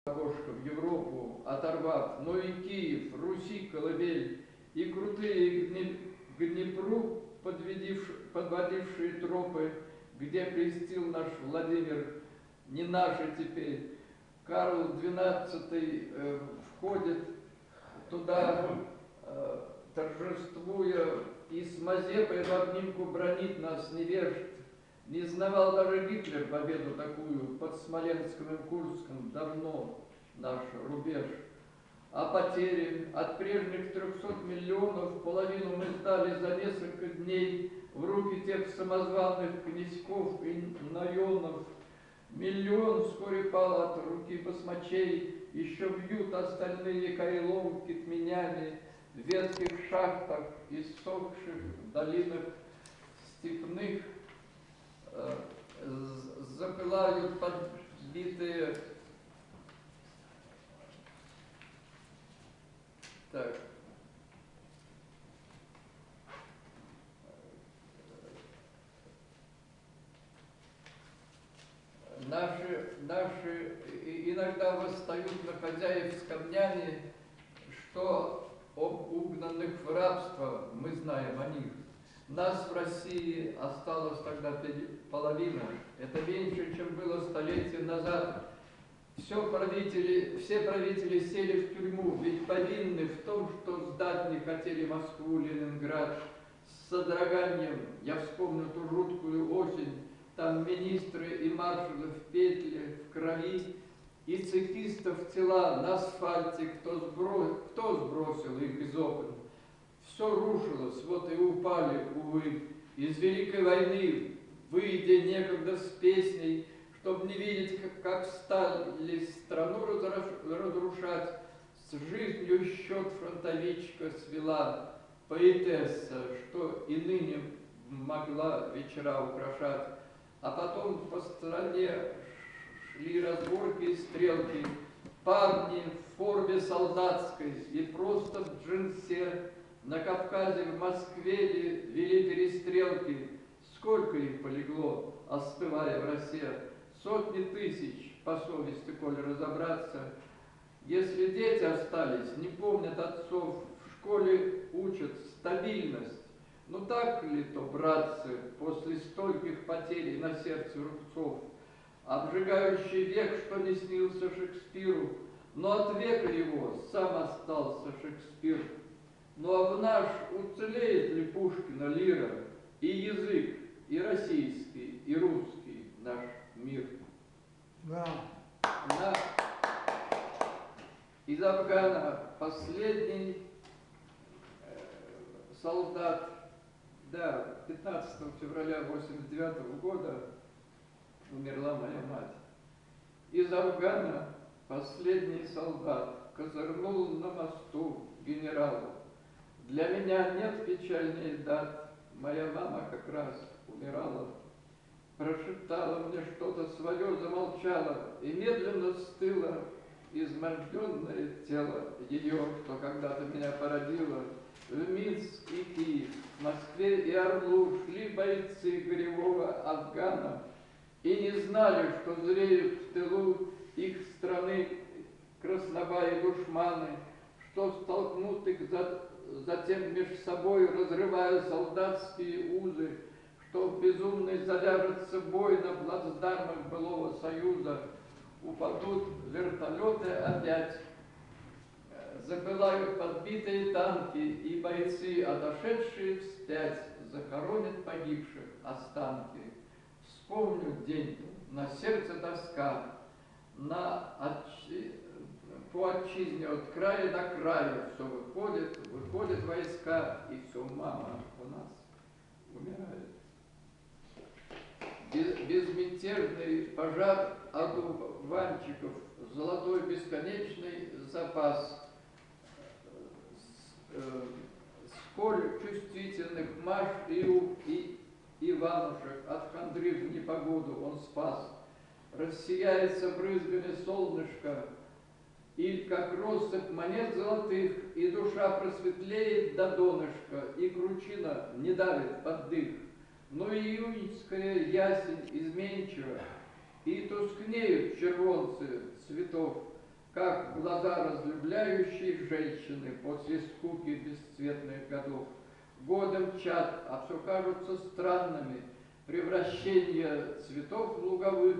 окошко в Европу оторвав, но и Киев, Руси колыбель, и крутые к Днепру подводившие тропы, где крестил наш Владимир, не наши теперь. Карл XII входит туда, торжествуя, и с Мазепой в обнимку бронит нас невежд. Не знавал даже Гитлер победу такую под Смоленском и Курском, давно наш рубеж. А потери от прежних 300 миллионов половину мы сдали за несколько дней в руки тех самозваных князьков и наенов. Миллион вскоре пал от руки басмачей, еще бьют остальные кайлом китменями в ветхих шахтах, иссохших долинах степных, запылают подбитые. Так. Наши иногда восстают на хозяев с камнями, что об угнанных в рабство мы знаем о них. Нас в России осталось тогда половина. Это меньше, чем было столетие назад. Все правители сели в тюрьму, ведь повинны в том, что сдать не хотели Москву, Ленинград. С содроганием я вспомню ту жуткую осень. Там министры и маршалы в петле, в крови, и цехистов тела на асфальте, кто сбросил их из окон. Все рушилось, вот и упали, увы, из Великой войны, выйдя некогда с песней, чтобы не видеть, как стали страну разрушать, с жизнью счет фронтовичка свела, поэтесса, что и ныне могла вечера украшать. А потом по стране шли разборки и стрелки, парни в форме солдатской и просто в джинсе. На Кавказе, в Москве вели перестрелки. Сколько их полегло, остывая в росе? Сотни тысяч, по совести, коль разобраться. Если дети остались, не помнят отцов, в школе учат стабильность. Ну так ли то, братцы, после стольких потерь на сердце рубцов? Обжигающий век, что не снился Шекспиру, но от века его сам остался Шекспир. Ну а в наш уцелеет ли Пушкина лира, и язык, и российский, и русский наш мир? Да. Из Афгана последний солдат, да, 15 февраля 1989 года умерла моя мать. Из Афгана последний солдат козырнул на мосту генералу. Для меня нет печальнее дат, моя мама как раз умирала. Прошептала мне что-то свое, замолчала, и медленно стыло изможденное тело ее, что когда-то меня породило. В Минск и Киев, в Москве и Орлу шли бойцы горевого Афгана и не знали, что зреют в тылу их страны краснобаи душманы, что столкнут их затем между собой, разрывая солдатские узы, что в безумной завяжется бой на плацдармах былого союза, упадут вертолеты опять, запылают подбитые танки, и бойцы, отошедшие вспять, захоронят погибших останки. Вспомню день, на сердце тоска, по отчизне от края до края все выходят войска, и все мама у нас умирает. Безмятежный пожар одуванчиков, золотой бесконечный запас, сколь чувствительных Маш и Иванушек от хандры в непогоду он спас. Рассияется брызгами солнышко, и как россыпь монет золотых, и душа просветлеет до донышка, и кручина не давит под дых. Но июньская ясень изменчива, и тускнеют червонцы цветов. как глаза разлюбляющей женщины после скуки бесцветных годов. Годы мчат, а все кажутся странными, превращение цветов луговых,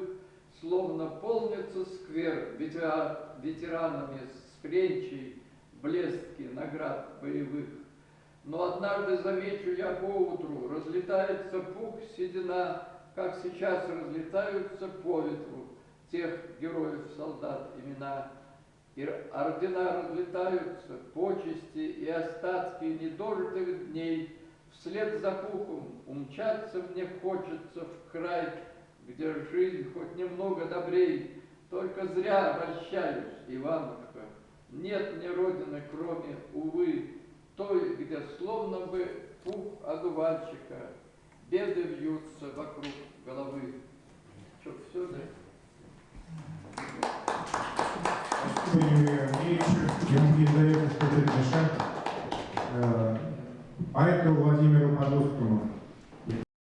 словно полнится сквер ветеранами с кренчей, блестки наград боевых. Но однажды замечу я поутру, разлетается пух седина, как сейчас разлетаются по ветру тех героев-солдат имена. И ордена разлетаются, почести и остатки недожитых дней. Вслед за пухом умчаться мне хочется в край, где жизнь хоть немного добрей. Только зря обольщаюсь, Иванушка, нет мне родины, кроме, увы, той, где словно бы пух одуванчика, беды вьются вокруг головы. Что, все, да? Я вам передаю 130 поэту Владимиру Подольскому.